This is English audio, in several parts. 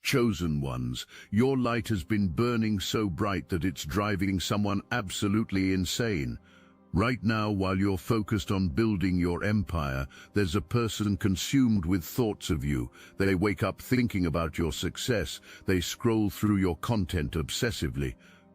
Chosen ones, your light has been burning so bright that it's driving someone absolutely insane. Right now, while you're focused on building your empire, there's a person consumed with thoughts of you. They wake up thinking about your success. They scroll through your content obsessively.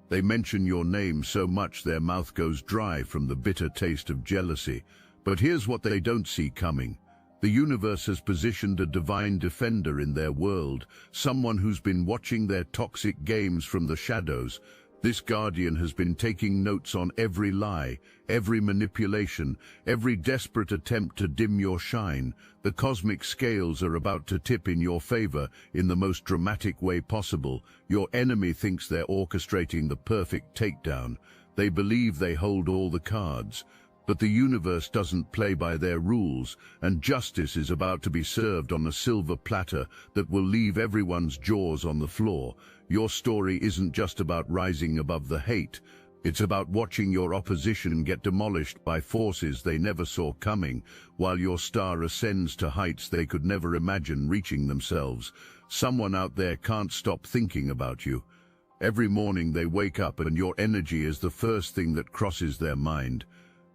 They mention your name so much their mouth goes dry from the bitter taste of jealousy. But here's what they don't see coming. The universe has positioned a divine defender in their world, someone who's been watching their toxic games from the shadows. This guardian has been taking notes on every lie, every manipulation, every desperate attempt to dim your shine. The cosmic scales are about to tip in your favor in the most dramatic way possible. Your enemy thinks they're orchestrating the perfect takedown. They believe they hold all the cards. But the universe doesn't play by their rules, and justice is about to be served on a silver platter that will leave everyone's jaws on the floor. Your story isn't just about rising above the hate. It's about watching your opposition get demolished by forces they never saw coming, while your star ascends to heights they could never imagine reaching themselves. Someone out there can't stop thinking about you. Every morning they wake up and your energy is the first thing that crosses their mind.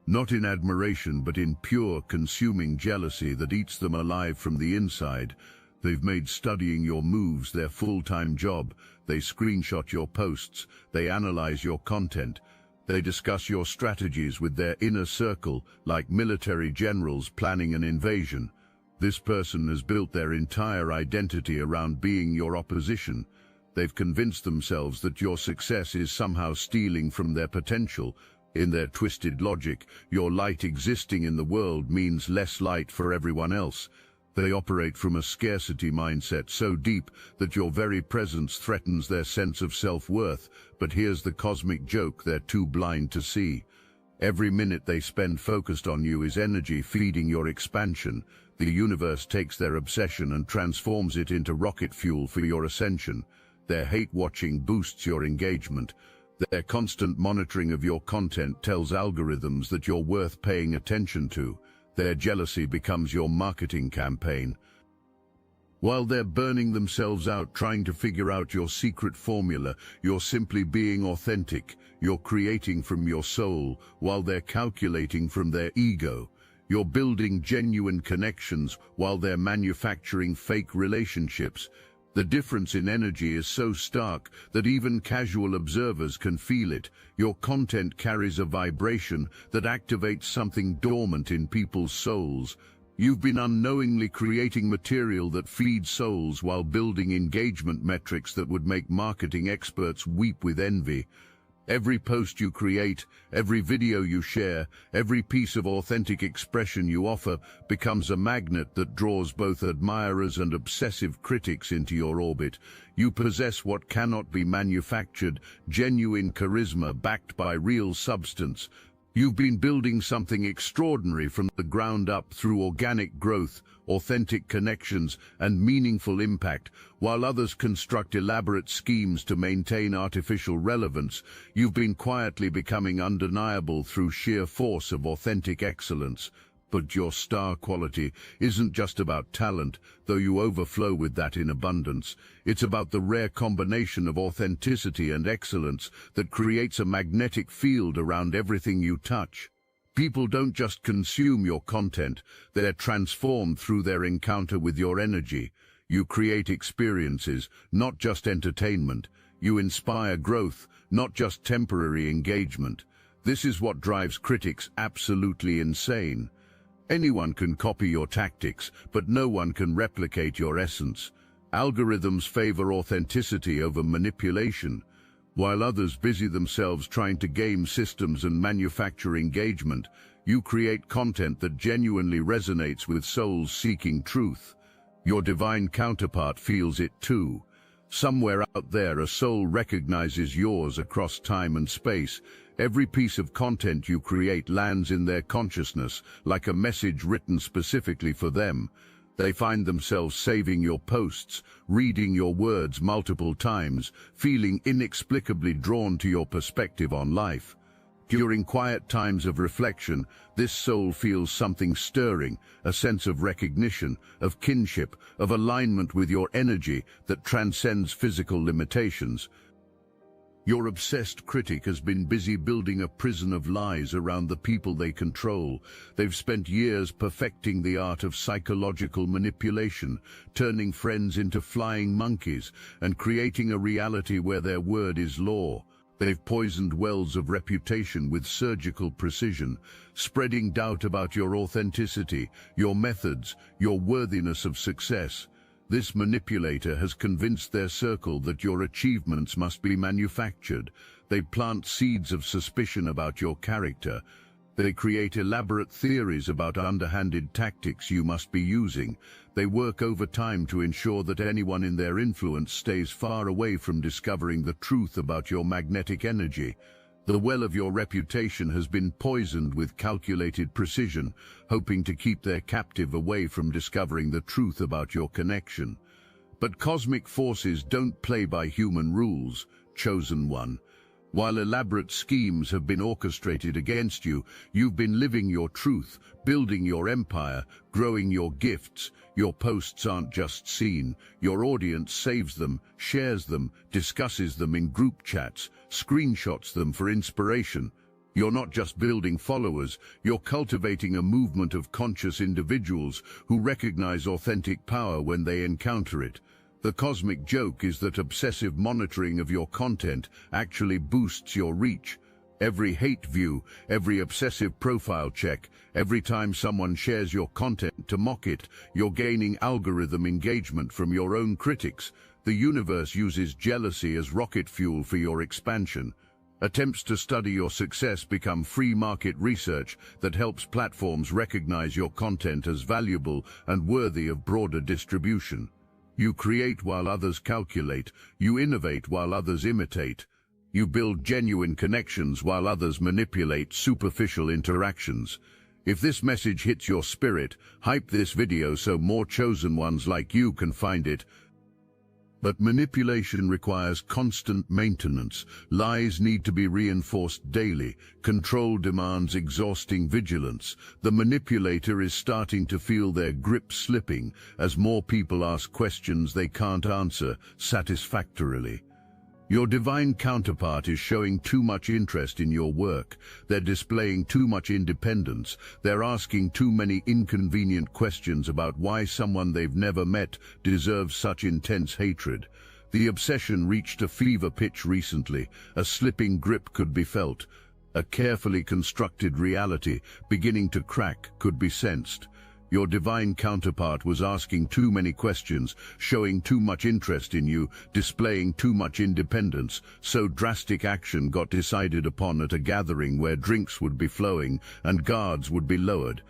Not in admiration, but in pure, consuming jealousy that eats them alive from the inside. They've made studying your moves their full-time job. They screenshot your posts. They analyze your content. They discuss your strategies with their inner circle, like military generals planning an invasion. This person has built their entire identity around being your opposition. They've convinced themselves that your success is somehow stealing from their potential. In their twisted logic, your light existing in the world means less light for everyone else. They operate from a scarcity mindset so deep that your very presence threatens their sense of self-worth. But here's the cosmic joke they're too blind to see. Every minute they spend focused on you is energy feeding your expansion. The universe takes their obsession and transforms it into rocket fuel for your ascension. Their hate-watching boosts your engagement. Their constant monitoring of your content tells algorithms that you're worth paying attention to. Their jealousy becomes your marketing campaign. While they're burning themselves out trying to figure out your secret formula, you're simply being authentic. You're creating from your soul while they're calculating from their ego. You're building genuine connections while they're manufacturing fake relationships. The difference in energy is so stark that even casual observers can feel it. Your content carries a vibration that activates something dormant in people's souls. You've been unknowingly creating material that feeds souls while building engagement metrics that would make marketing experts weep with envy. Every post you create, every video you share, every piece of authentic expression you offer becomes a magnet that draws both admirers and obsessive critics into your orbit. You possess what cannot be manufactured, genuine charisma backed by real substance. You've been building something extraordinary from the ground up through organic growth, authentic connections, and meaningful impact. While others construct elaborate schemes to maintain artificial relevance, you've been quietly becoming undeniable through sheer force of authentic excellence. But your star quality isn't just about talent, though you overflow with that in abundance. It's about the rare combination of authenticity and excellence that creates a magnetic field around everything you touch. People don't just consume your content, they're transformed through their encounter with your energy. You create experiences, not just entertainment. You inspire growth, not just temporary engagement. This is what drives critics absolutely insane. Anyone can copy your tactics, but no one can replicate your essence. Algorithms favor authenticity over manipulation, while others busy themselves trying to game systems and manufacture engagement. You create content that genuinely resonates with souls seeking truth. Your divine counterpart feels it too. Somewhere out there, a soul recognizes yours across time and space. Every piece of content you create lands in their consciousness like a message written specifically for them. They find themselves saving your posts, reading your words multiple times, feeling inexplicably drawn to your perspective on life. During quiet times of reflection, this soul feels something stirring, a sense of recognition, of kinship, of alignment with your energy that transcends physical limitations. Your obsessed critic has been busy building a prison of lies around the people they control. They've spent years perfecting the art of psychological manipulation, turning friends into flying monkeys, and creating a reality where their word is law. They've poisoned wells of reputation with surgical precision, spreading doubt about your authenticity, your methods, your worthiness of success. This manipulator has convinced their circle that your achievements must be manufactured. They plant seeds of suspicion about your character. They create elaborate theories about underhanded tactics you must be using. They work overtime to ensure that anyone in their influence stays far away from discovering the truth about your magnetic energy. The well of your reputation has been poisoned with calculated precision, hoping to keep their captive away from discovering the truth about your connection. But cosmic forces don't play by human rules, chosen one. While elaborate schemes have been orchestrated against you, you've been living your truth, building your empire, growing your gifts. Your posts aren't just seen. Your audience saves them, shares them, discusses them in group chats, screenshots them for inspiration. You're not just building followers, you're cultivating a movement of conscious individuals who recognize authentic power when they encounter it. The cosmic joke is that obsessive monitoring of your content actually boosts your reach. Every hate view, every obsessive profile check, every time someone shares your content to mock it, you're gaining algorithm engagement from your own critics. The universe uses jealousy as rocket fuel for your expansion. Attempts to study your success become free market research that helps platforms recognize your content as valuable and worthy of broader distribution. You create while others calculate. You innovate while others imitate. You build genuine connections while others manipulate superficial interactions. If this message hits your spirit, hype this video so more chosen ones like you can find it. But manipulation requires constant maintenance. Lies need to be reinforced daily. Control demands exhausting vigilance. The manipulator is starting to feel their grip slipping as more people ask questions they can't answer satisfactorily. Your divine counterpart is showing too much interest in your work. They're displaying too much independence. They're asking too many inconvenient questions about why someone they've never met deserves such intense hatred. The obsession reached a fever pitch recently. A slipping grip could be felt. A carefully constructed reality beginning to crack could be sensed. Your divine counterpart was asking too many questions, showing too much interest in you, displaying too much independence, so drastic action got decided upon at a gathering where drinks would be flowing and guards would be lowered.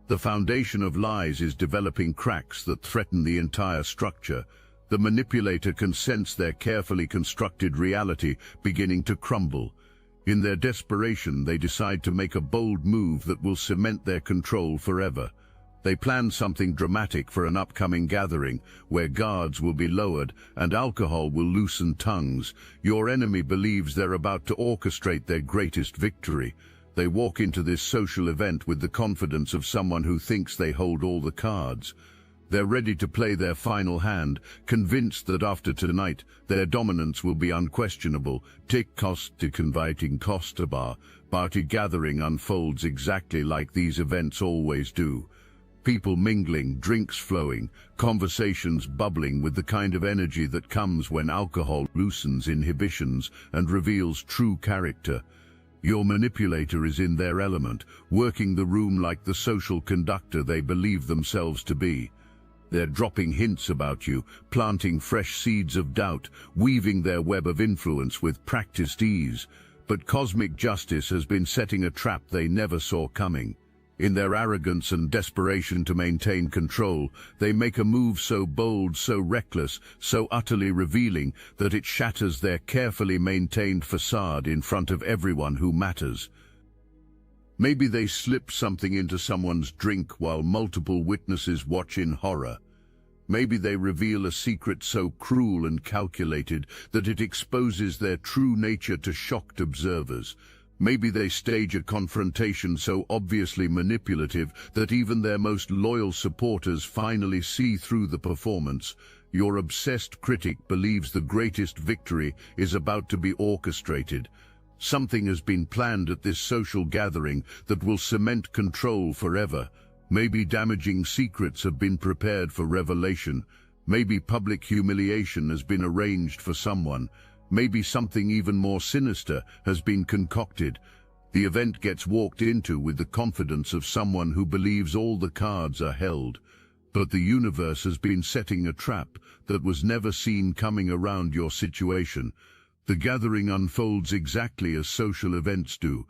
The foundation of lies is developing cracks that threaten the entire structure. The manipulator can sense their carefully constructed reality beginning to crumble. In their desperation, they decide to make a bold move that will cement their control forever. They plan something dramatic for an upcoming gathering where guards will be lowered and alcohol will loosen tongues. Your enemy believes they're about to orchestrate their greatest victory. They walk into this social event with the confidence of someone who thinks they hold all the cards. They're ready to play their final hand, convinced that after tonight their dominance will be unquestionable. Tick Kostik inviting Kostabar. Party gathering unfolds exactly like these events always do. People mingling, drinks flowing, conversations bubbling with the kind of energy that comes when alcohol loosens inhibitions and reveals true character. Your manipulator is in their element, working the room like the social conductor they believe themselves to be. They're dropping hints about you, planting fresh seeds of doubt, weaving their web of influence with practiced ease. But cosmic justice has been setting a trap they never saw coming. In their arrogance and desperation to maintain control, they make a move so bold, so reckless, so utterly revealing that it shatters their carefully maintained facade in front of everyone who matters. Maybe they slip something into someone's drink while multiple witnesses watch in horror. Maybe they reveal a secret so cruel and calculated that it exposes their true nature to shocked observers. Maybe they stage a confrontation so obviously manipulative that even their most loyal supporters finally see through the performance. Your obsessed critic believes the greatest victory is about to be orchestrated. Something has been planned at this social gathering that will cement control forever. Maybe damaging secrets have been prepared for revelation. Maybe public humiliation has been arranged for someone. Maybe something even more sinister has been concocted. The event gets walked into with the confidence of someone who believes all the cards are held. But the universe has been setting a trap that was never seen coming around your situation. The gathering unfolds exactly as social events do.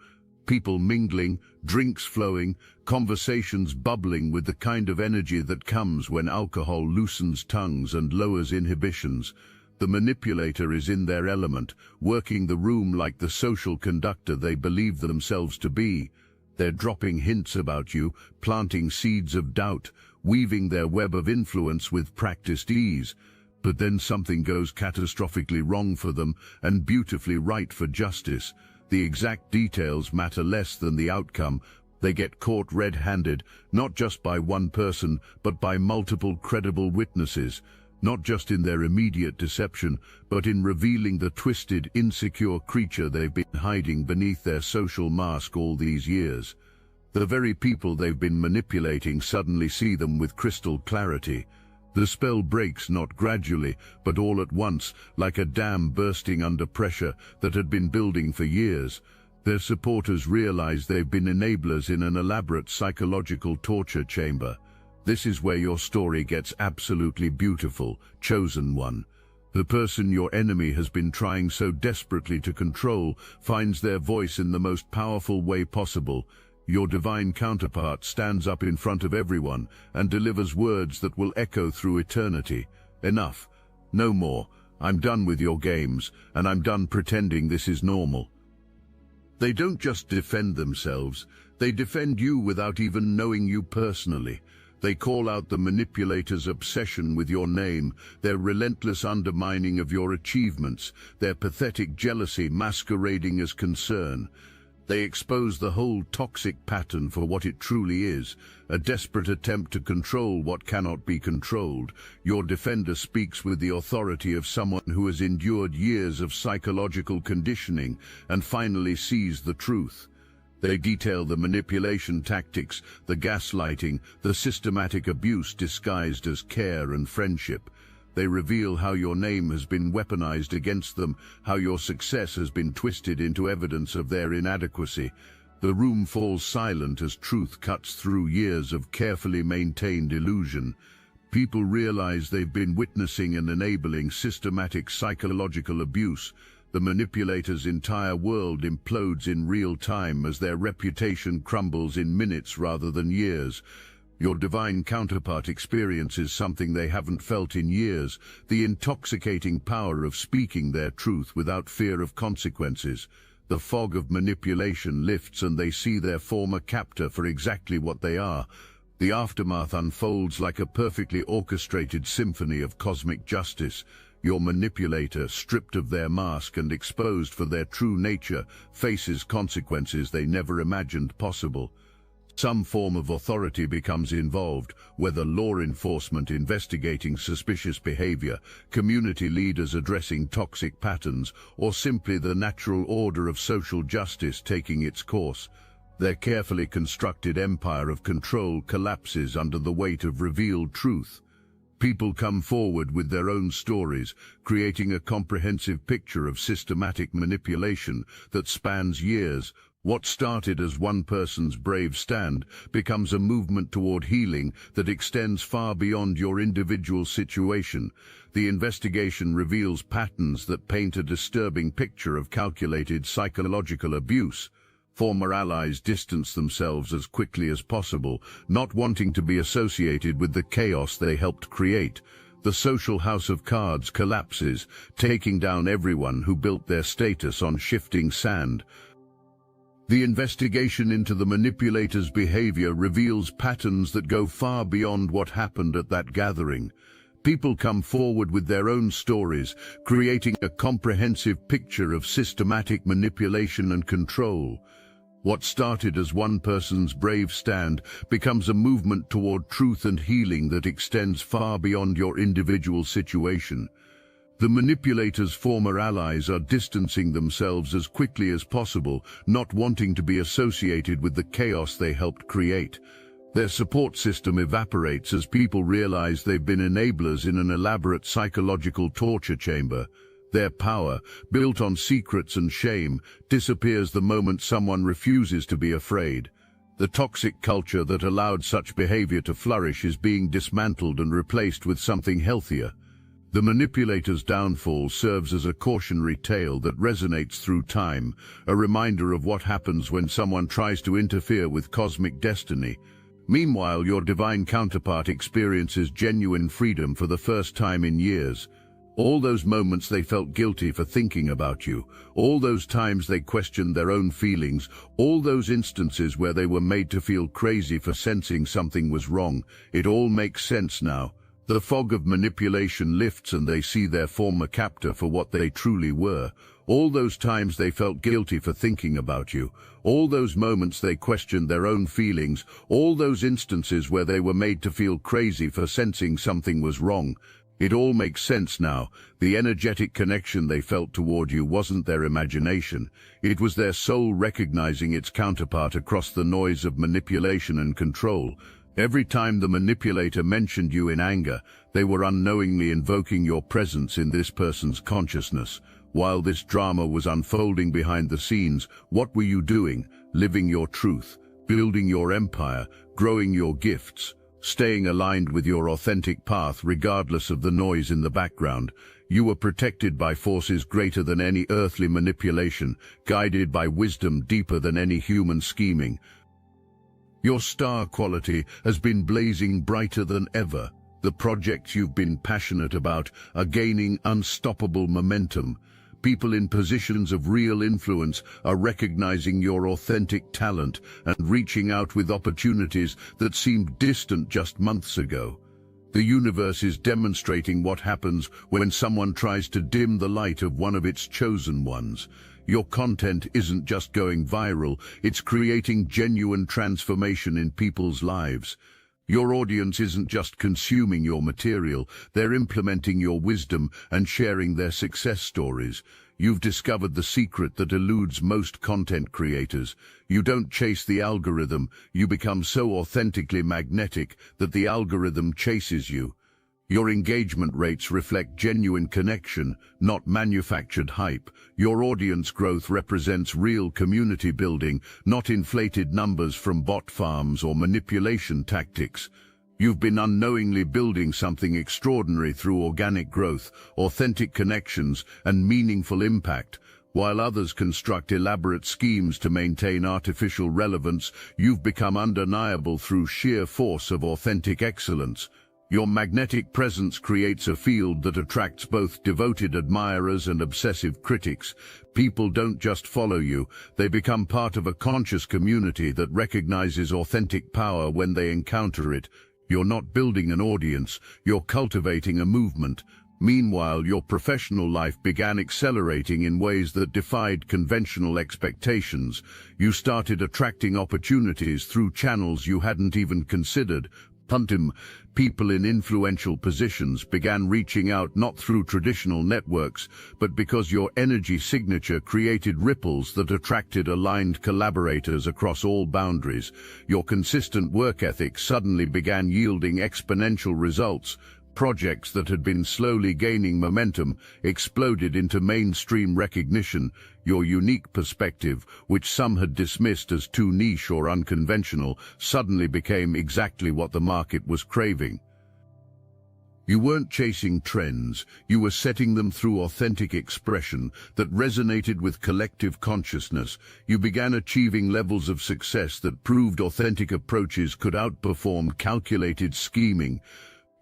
People mingling, drinks flowing, conversations bubbling with the kind of energy that comes when alcohol loosens tongues and lowers inhibitions. The manipulator is in their element, working the room like the social conductor they believe themselves to be. They're dropping hints about you, planting seeds of doubt, weaving their web of influence with practiced ease. But then something goes catastrophically wrong for them and beautifully right for justice. The exact details matter less than the outcome. They get caught red-handed, not just by one person, but by multiple credible witnesses. Not just in their immediate deception, but in revealing the twisted, insecure creature they've been hiding beneath their social mask all these years. The very people they've been manipulating suddenly see them with crystal clarity. The spell breaks not gradually, but all at once, like a dam bursting under pressure that had been building for years. Their supporters realize they've been enablers in an elaborate psychological torture chamber. This is where your story gets absolutely beautiful, chosen one. The person your enemy has been trying so desperately to control finds their voice in the most powerful way possible. Your divine counterpart stands up in front of everyone and delivers words that will echo through eternity. Enough. No more. I'm done with your games, and I'm done pretending this is normal. They don't just defend themselves, they defend you without even knowing you personally. They call out the manipulator's obsession with your name, their relentless undermining of your achievements, their pathetic jealousy masquerading as concern. They expose the whole toxic pattern for what it truly is, a desperate attempt to control what cannot be controlled. Your defender speaks with the authority of someone who has endured years of psychological conditioning and finally sees the truth. They detail the manipulation tactics, the gaslighting, the systematic abuse disguised as care and friendship. They reveal how your name has been weaponized against them, how your success has been twisted into evidence of their inadequacy. The room falls silent as truth cuts through years of carefully maintained illusion. People realize they've been witnessing and enabling systematic psychological abuse. The manipulator's entire world implodes in real time as their reputation crumbles in minutes rather than years. Your divine counterpart experiences something they haven't felt in years, the intoxicating power of speaking their truth without fear of consequences. The fog of manipulation lifts and they see their former captor for exactly what they are. The aftermath unfolds like a perfectly orchestrated symphony of cosmic justice. Your manipulator, stripped of their mask and exposed for their true nature, faces consequences they never imagined possible. Some form of authority becomes involved, whether law enforcement investigating suspicious behavior, community leaders addressing toxic patterns, or simply the natural order of social justice taking its course. Their carefully constructed empire of control collapses under the weight of revealed truth. People come forward with their own stories, creating a comprehensive picture of systematic manipulation that spans years. What started as one person's brave stand becomes a movement toward healing that extends far beyond your individual situation. The investigation reveals patterns that paint a disturbing picture of calculated psychological abuse. Former allies distance themselves as quickly as possible, not wanting to be associated with the chaos they helped create. The social house of cards collapses, taking down everyone who built their status on shifting sand. The investigation into the manipulator's behavior reveals patterns that go far beyond what happened at that gathering. People come forward with their own stories, creating a comprehensive picture of systematic manipulation and control. What started as one person's brave stand becomes a movement toward truth and healing that extends far beyond your individual situation. The manipulator's former allies are distancing themselves as quickly as possible, not wanting to be associated with the chaos they helped create. Their support system evaporates as people realize they've been enablers in an elaborate psychological torture chamber. Their power, built on secrets and shame, disappears the moment someone refuses to be afraid. The toxic culture that allowed such behavior to flourish is being dismantled and replaced with something healthier. The manipulator's downfall serves as a cautionary tale that resonates through time, a reminder of what happens when someone tries to interfere with cosmic destiny. Meanwhile, your divine counterpart experiences genuine freedom for the first time in years. All those moments they felt guilty for thinking about you, all those times they questioned their own feelings, all those instances where they were made to feel crazy for sensing something was wrong, it all makes sense now. The fog of manipulation lifts and they see their former captor for what they truly were. All those times they felt guilty for thinking about you, all those moments they questioned their own feelings, all those instances where they were made to feel crazy for sensing something was wrong. It all makes sense now. The energetic connection they felt toward you wasn't their imagination. It was their soul recognizing its counterpart across the noise of manipulation and control. Every time the manipulator mentioned you in anger, they were unknowingly invoking your presence in this person's consciousness. While this drama was unfolding behind the scenes, what were you doing? Living your truth, building your empire, growing your gifts, staying aligned with your authentic path regardless of the noise in the background. You were protected by forces greater than any earthly manipulation, guided by wisdom deeper than any human scheming. Your star quality has been blazing brighter than ever. The projects you've been passionate about are gaining unstoppable momentum. People in positions of real influence are recognizing your authentic talent and reaching out with opportunities that seemed distant just months ago. The universe is demonstrating what happens when someone tries to dim the light of one of its chosen ones. Your content isn't just going viral, it's creating genuine transformation in people's lives. Your audience isn't just consuming your material, they're implementing your wisdom and sharing their success stories. You've discovered the secret that eludes most content creators. You don't chase the algorithm, you become so authentically magnetic that the algorithm chases you. Your engagement rates reflect genuine connection, not manufactured hype. Your audience growth represents real community building, not inflated numbers from bot farms or manipulation tactics. You've been unknowingly building something extraordinary through organic growth, authentic connections, and meaningful impact. While others construct elaborate schemes to maintain artificial relevance, you've become undeniable through sheer force of authentic excellence. Your magnetic presence creates a field that attracts both devoted admirers and obsessive critics. People don't just follow you, they become part of a conscious community that recognizes authentic power when they encounter it. You're not building an audience, you're cultivating a movement. Meanwhile, your professional life began accelerating in ways that defied conventional expectations. You started attracting opportunities through channels you hadn't even considered. People in influential positions began reaching out not through traditional networks, but because your energy signature created ripples that attracted aligned collaborators across all boundaries. Your consistent work ethic suddenly began yielding exponential results. Projects that had been slowly gaining momentum exploded into mainstream recognition. Your unique perspective, which some had dismissed as too niche or unconventional, suddenly became exactly what the market was craving. You weren't chasing trends, you were setting them through authentic expression that resonated with collective consciousness. You began achieving levels of success that proved authentic approaches could outperform calculated scheming.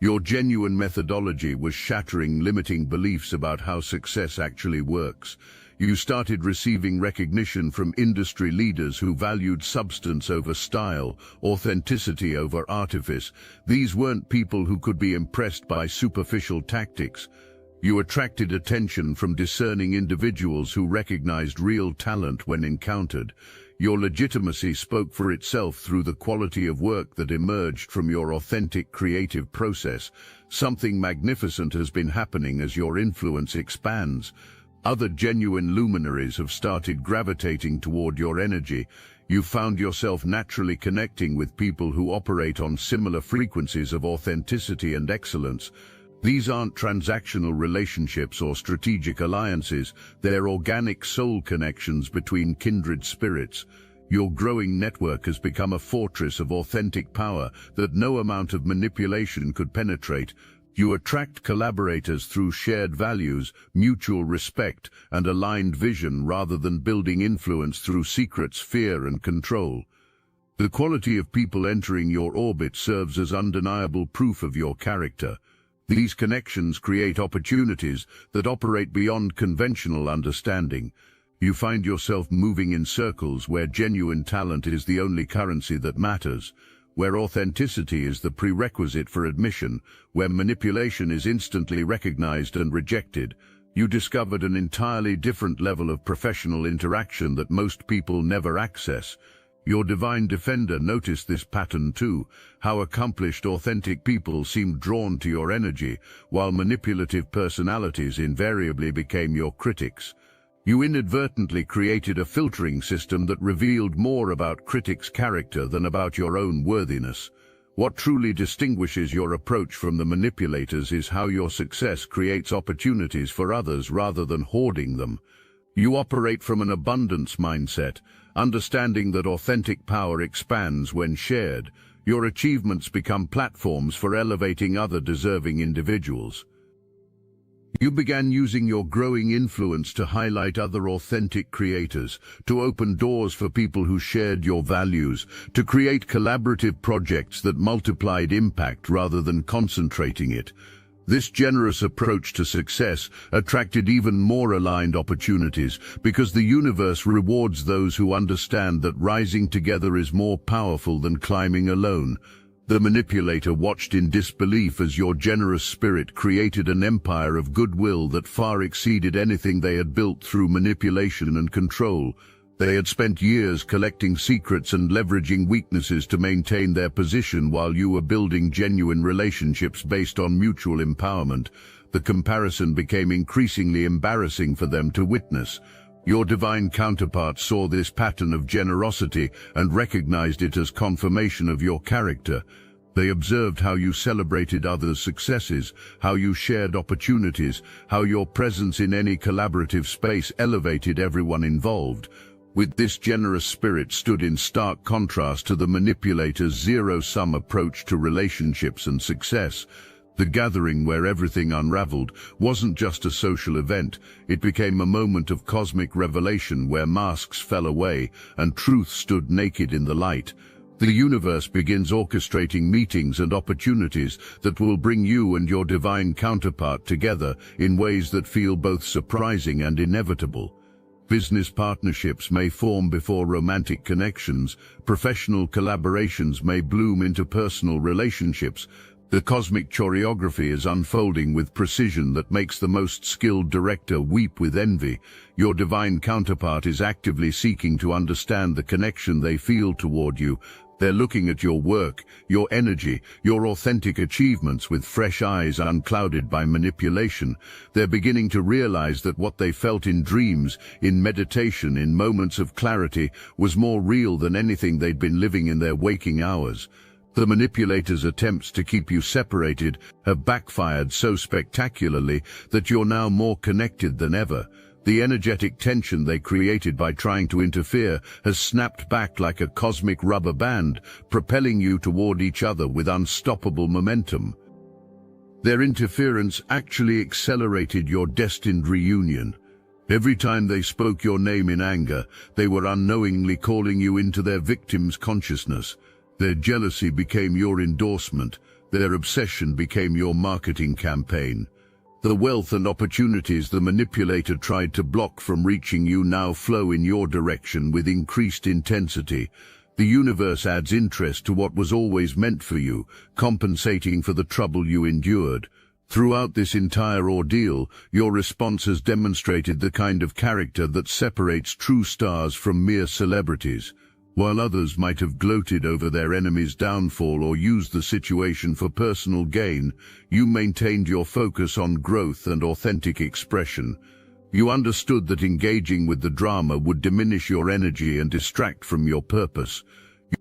Your genuine methodology was shattering limiting beliefs about how success actually works. You started receiving recognition from industry leaders who valued substance over style, authenticity over artifice. These weren't people who could be impressed by superficial tactics. You attracted attention from discerning individuals who recognized real talent when encountered. Your legitimacy spoke for itself through the quality of work that emerged from your authentic creative process. Something magnificent has been happening as your influence expands. Other genuine luminaries have started gravitating toward your energy. You found yourself naturally connecting with people who operate on similar frequencies of authenticity and excellence. These aren't transactional relationships or strategic alliances, they're organic soul connections between kindred spirits. Your growing network has become a fortress of authentic power that no amount of manipulation could penetrate. You attract collaborators through shared values, mutual respect, and aligned vision rather than building influence through secrets, fear, and control. The quality of people entering your orbit serves as undeniable proof of your character. These connections create opportunities that operate beyond conventional understanding. You find yourself moving in circles where genuine talent is the only currency that matters, where authenticity is the prerequisite for admission, where manipulation is instantly recognized and rejected. You discovered an entirely different level of professional interaction that most people never access. Your divine defender noticed this pattern too, how accomplished, authentic people seemed drawn to your energy, while manipulative personalities invariably became your critics. You inadvertently created a filtering system that revealed more about critics' character than about your own worthiness. What truly distinguishes your approach from the manipulators is how your success creates opportunities for others rather than hoarding them. You operate from an abundance mindset, understanding that authentic power expands when shared. Your achievements become platforms for elevating other deserving individuals. You began using your growing influence to highlight other authentic creators, to open doors for people who shared your values, to create collaborative projects that multiplied impact rather than concentrating it. This generous approach to success attracted even more aligned opportunities because the universe rewards those who understand that rising together is more powerful than climbing alone. The manipulator watched in disbelief as your generous spirit created an empire of goodwill that far exceeded anything they had built through manipulation and control. They had spent years collecting secrets and leveraging weaknesses to maintain their position while you were building genuine relationships based on mutual empowerment. The comparison became increasingly embarrassing for them to witness. Your divine counterpart saw this pattern of generosity and recognized it as confirmation of your character. They observed how you celebrated others' successes, how you shared opportunities, how your presence in any collaborative space elevated everyone involved. With this generous spirit stood in stark contrast to the manipulator's zero-sum approach to relationships and success. The gathering where everything unraveled wasn't just a social event, it became a moment of cosmic revelation where masks fell away and truth stood naked in the light. The universe begins orchestrating meetings and opportunities that will bring you and your divine counterpart together in ways that feel both surprising and inevitable. Business partnerships may form before romantic connections, professional collaborations may bloom into personal relationships. The cosmic choreography is unfolding with precision that makes the most skilled director weep with envy. Your divine counterpart is actively seeking to understand the connection they feel toward you. They're looking at your work, your energy, your authentic achievements with fresh eyes unclouded by manipulation. They're beginning to realize that what they felt in dreams, in meditation, in moments of clarity, was more real than anything they'd been living in their waking hours. The manipulator's attempts to keep you separated have backfired so spectacularly that you're now more connected than ever. The energetic tension they created by trying to interfere has snapped back like a cosmic rubber band, propelling you toward each other with unstoppable momentum. Their interference actually accelerated your destined reunion. Every time they spoke your name in anger, they were unknowingly calling you into their victim's consciousness. Their jealousy became your endorsement. Their obsession became your marketing campaign. The wealth and opportunities the manipulator tried to block from reaching you now flow in your direction with increased intensity. The universe adds interest to what was always meant for you, compensating for the trouble you endured. Throughout this entire ordeal, your response has demonstrated the kind of character that separates true stars from mere celebrities. While others might have gloated over their enemy's downfall or used the situation for personal gain, you maintained your focus on growth and authentic expression. You understood that engaging with the drama would diminish your energy and distract from your purpose.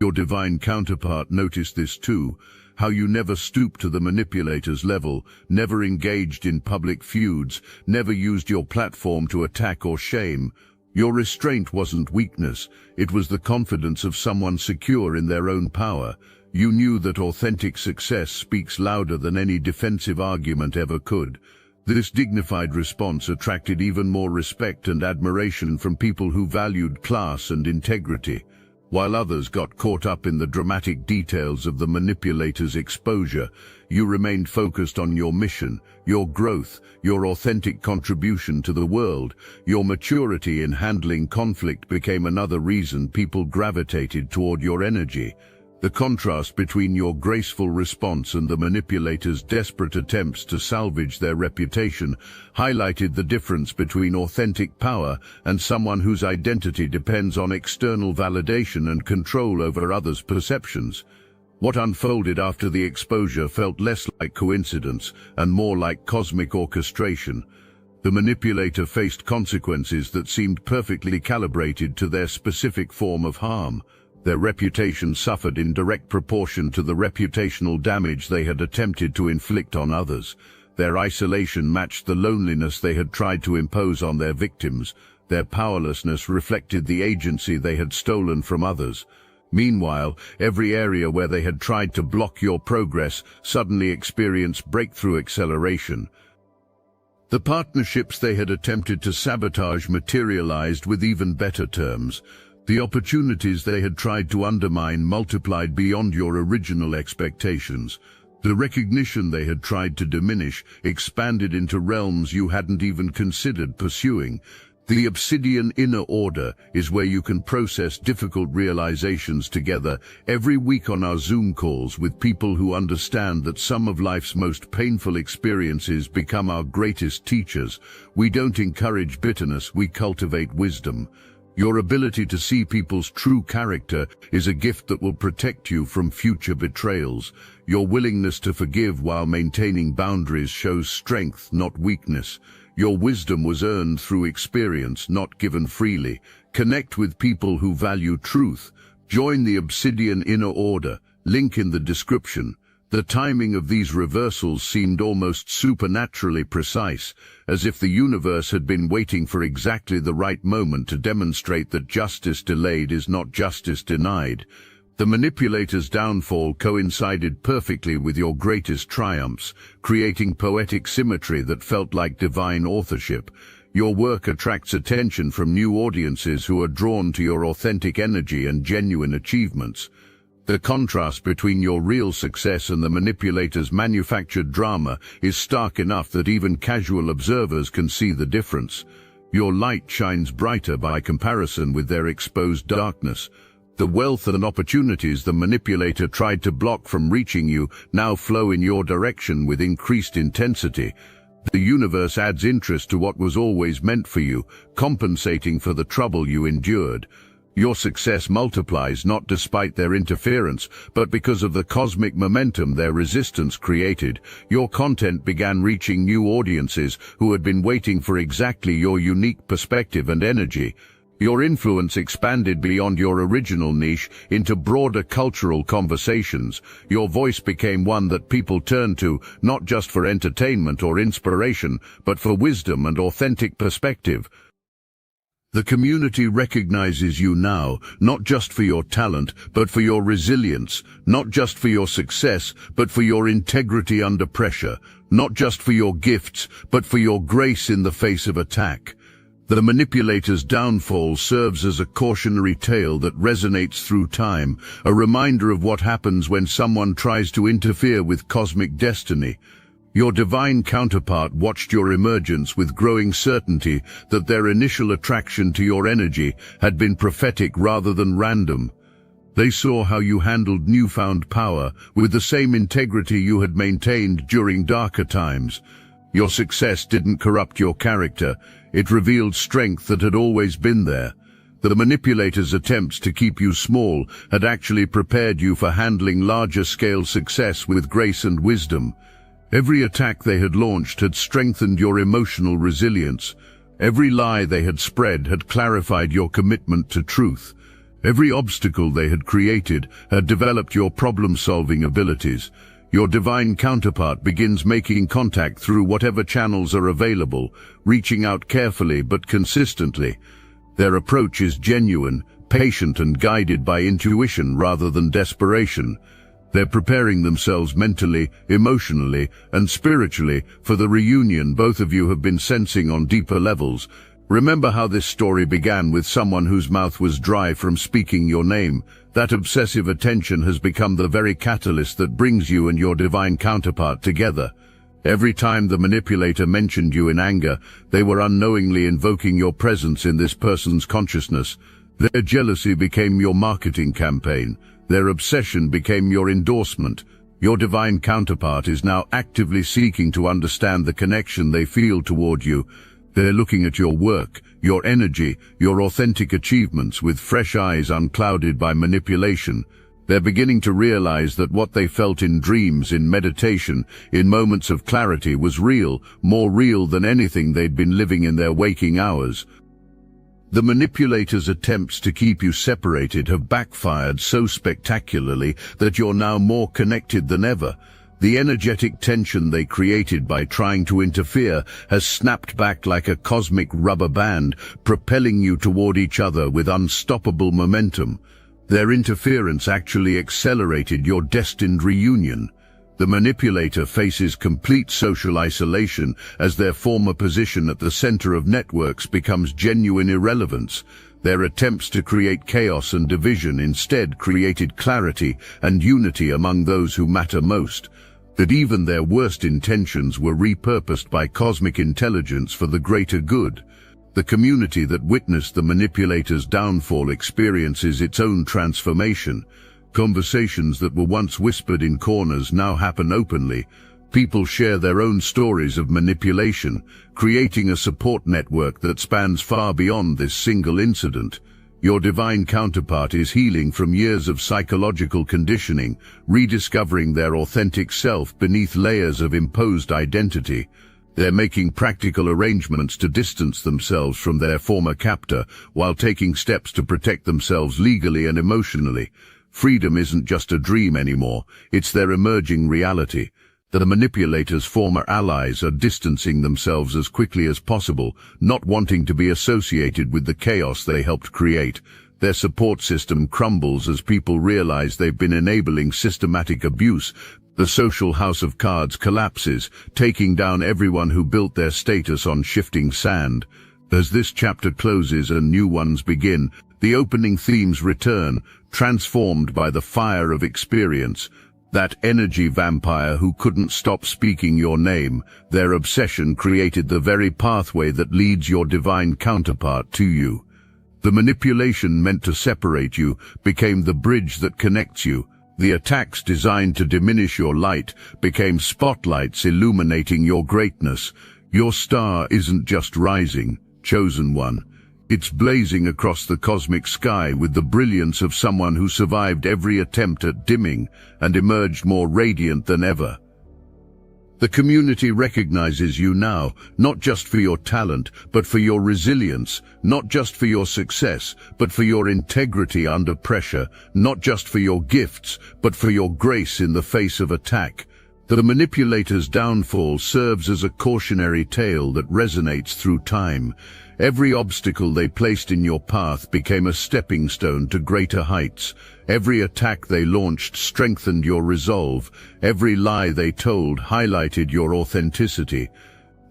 Your divine counterpart noticed this too, how you never stooped to the manipulator's level, never engaged in public feuds, never used your platform to attack or shame. Your restraint wasn't weakness, it was the confidence of someone secure in their own power. You knew that authentic success speaks louder than any defensive argument ever could. This dignified response attracted even more respect and admiration from people who valued class and integrity. While others got caught up in the dramatic details of the manipulator's exposure, you remained focused on your mission, your growth, your authentic contribution to the world. Your maturity in handling conflict became another reason people gravitated toward your energy. The contrast between your graceful response and the manipulator's desperate attempts to salvage their reputation highlighted the difference between authentic power and someone whose identity depends on external validation and control over others' perceptions. What unfolded after the exposure felt less like coincidence and more like cosmic orchestration. The manipulator faced consequences that seemed perfectly calibrated to their specific form of harm. Their reputation suffered in direct proportion to the reputational damage they had attempted to inflict on others. Their isolation matched the loneliness they had tried to impose on their victims. Their powerlessness reflected the agency they had stolen from others. Meanwhile, every area where they had tried to block your progress suddenly experienced breakthrough acceleration. The partnerships they had attempted to sabotage materialized with even better terms. The opportunities they had tried to undermine multiplied beyond your original expectations. The recognition they had tried to diminish expanded into realms you hadn't even considered pursuing. The Obsidian Inner Order is where you can process difficult realizations together every week on our Zoom calls with people who understand that some of life's most painful experiences become our greatest teachers. We don't encourage bitterness, we cultivate wisdom. Your ability to see people's true character is a gift that will protect you from future betrayals. Your willingness to forgive while maintaining boundaries shows strength, not weakness. Your wisdom was earned through experience, not given freely. Connect with people who value truth. Join the Obsidian Inner Order, link in the description. The timing of these reversals seemed almost supernaturally precise, as if the universe had been waiting for exactly the right moment to demonstrate that justice delayed is not justice denied. The manipulator's downfall coincided perfectly with your greatest triumphs, creating poetic symmetry that felt like divine authorship. Your work attracts attention from new audiences who are drawn to your authentic energy and genuine achievements. The contrast between your real success and the manipulator's manufactured drama is stark enough that even casual observers can see the difference. Your light shines brighter by comparison with their exposed darkness. The wealth and opportunities the manipulator tried to block from reaching you now flow in your direction with increased intensity. The universe adds interest to what was always meant for you, compensating for the trouble you endured. Your success multiplies not despite their interference, but because of the cosmic momentum their resistance created. Your content began reaching new audiences who had been waiting for exactly your unique perspective and energy. Your influence expanded beyond your original niche into broader cultural conversations. Your voice became one that people turned to, not just for entertainment or inspiration, but for wisdom and authentic perspective. The community recognizes you now, not just for your talent, but for your resilience, not just for your success, but for your integrity under pressure, not just for your gifts, but for your grace in the face of attack. The manipulator's downfall serves as a cautionary tale that resonates through time, a reminder of what happens when someone tries to interfere with cosmic destiny. Your divine counterpart watched your emergence with growing certainty that their initial attraction to your energy had been prophetic rather than random. They saw how you handled newfound power with the same integrity you had maintained during darker times. Your success didn't corrupt your character, it revealed strength that had always been there. The manipulator's attempts to keep you small had actually prepared you for handling larger-scale success with grace and wisdom. Every attack they had launched had strengthened your emotional resilience. Every lie they had spread had clarified your commitment to truth. Every obstacle they had created had developed your problem-solving abilities. Your divine counterpart begins making contact through whatever channels are available, reaching out carefully but consistently. Their approach is genuine, patient and guided by intuition rather than desperation. They're preparing themselves mentally, emotionally, and spiritually for the reunion both of you have been sensing on deeper levels. Remember how this story began with someone whose mouth was dry from speaking your name. That obsessive attention has become the very catalyst that brings you and your divine counterpart together. Every time the manipulator mentioned you in anger, they were unknowingly invoking your presence in this person's consciousness. Their jealousy became your marketing campaign. Their obsession became your endorsement. Your divine counterpart is now actively seeking to understand the connection they feel toward you. They're looking at your work, your energy, your authentic achievements with fresh eyes unclouded by manipulation. They're beginning to realize that what they felt in dreams, in meditation, in moments of clarity was real, more real than anything they'd been living in their waking hours. The manipulator's attempts to keep you separated have backfired so spectacularly that you're now more connected than ever. The energetic tension they created by trying to interfere has snapped back like a cosmic rubber band, propelling you toward each other with unstoppable momentum. Their interference actually accelerated your destined reunion. The manipulator faces complete social isolation as their former position at the center of networks becomes genuine irrelevance. Their attempts to create chaos and division instead created clarity and unity among those who matter most. That even their worst intentions were repurposed by cosmic intelligence for the greater good. The community that witnessed the manipulator's downfall experiences its own transformation. Conversations that were once whispered in corners now happen openly. People share their own stories of manipulation, creating a support network that spans far beyond this single incident. Your divine counterpart is healing from years of psychological conditioning, rediscovering their authentic self beneath layers of imposed identity. They're making practical arrangements to distance themselves from their former captor while taking steps to protect themselves legally and emotionally. Freedom isn't just a dream anymore, it's their emerging reality. The manipulator's former allies are distancing themselves as quickly as possible, not wanting to be associated with the chaos they helped create. Their support system crumbles as people realize they've been enabling systematic abuse. The social house of cards collapses, taking down everyone who built their status on shifting sand. As this chapter closes and new ones begin, the opening themes return, transformed by the fire of experience. That energy vampire who couldn't stop speaking your name, their obsession created the very pathway that leads your divine counterpart to you. The manipulation meant to separate you became the bridge that connects you. The attacks designed to diminish your light became spotlights illuminating your greatness. Your star isn't just rising, chosen one. It's blazing across the cosmic sky with the brilliance of someone who survived every attempt at dimming and emerged more radiant than ever. The community recognizes you now, not just for your talent, but for your resilience, not just for your success, but for your integrity under pressure, not just for your gifts, but for your grace in the face of attack. The manipulator's downfall serves as a cautionary tale that resonates through time. Every obstacle they placed in your path became a stepping stone to greater heights. Every attack they launched strengthened your resolve. Every lie they told highlighted your authenticity.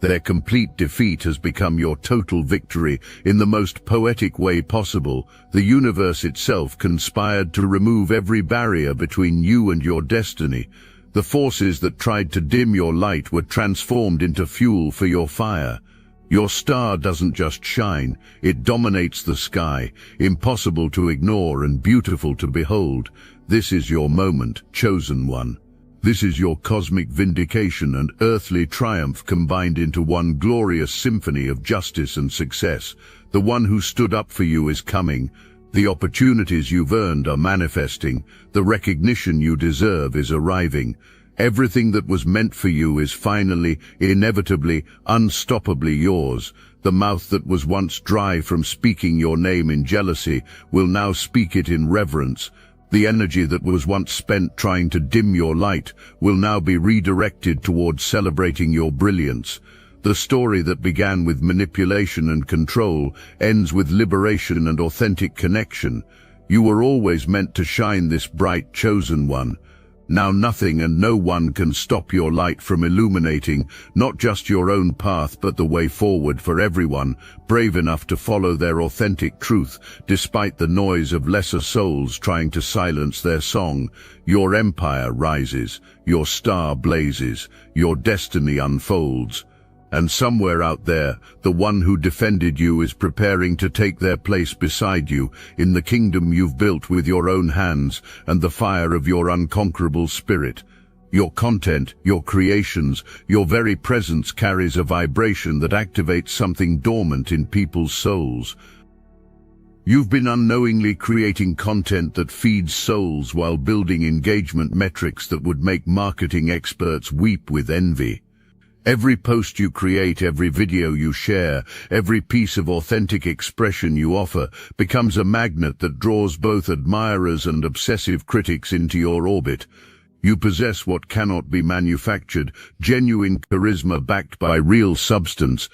Their complete defeat has become your total victory in the most poetic way possible. The universe itself conspired to remove every barrier between you and your destiny. The forces that tried to dim your light were transformed into fuel for your fire. Your star doesn't just shine, it dominates the sky, impossible to ignore and beautiful to behold. This is your moment, chosen one. This is your cosmic vindication and earthly triumph combined into one glorious symphony of justice and success. The one who stood up for you is coming. The opportunities you've earned are manifesting. The recognition you deserve is arriving. Everything that was meant for you is finally, inevitably, unstoppably yours. The mouth that was once dry from speaking your name in jealousy will now speak it in reverence. The energy that was once spent trying to dim your light will now be redirected towards celebrating your brilliance. The story that began with manipulation and control ends with liberation and authentic connection. You were always meant to shine, this bright chosen one. Now nothing and no one can stop your light from illuminating not just your own path but the way forward for everyone brave enough to follow their authentic truth despite the noise of lesser souls trying to silence their song. Your empire rises, your star blazes, your destiny unfolds. And somewhere out there, the one who defended you is preparing to take their place beside you in the kingdom you've built with your own hands and the fire of your unconquerable spirit. Your content, your creations, your very presence carries a vibration that activates something dormant in people's souls. You've been unknowingly creating content that feeds souls while building engagement metrics that would make marketing experts weep with envy. Every post you create, every video you share, every piece of authentic expression you offer becomes a magnet that draws both admirers and obsessive critics into your orbit. You possess what cannot be manufactured, genuine charisma backed by real substance.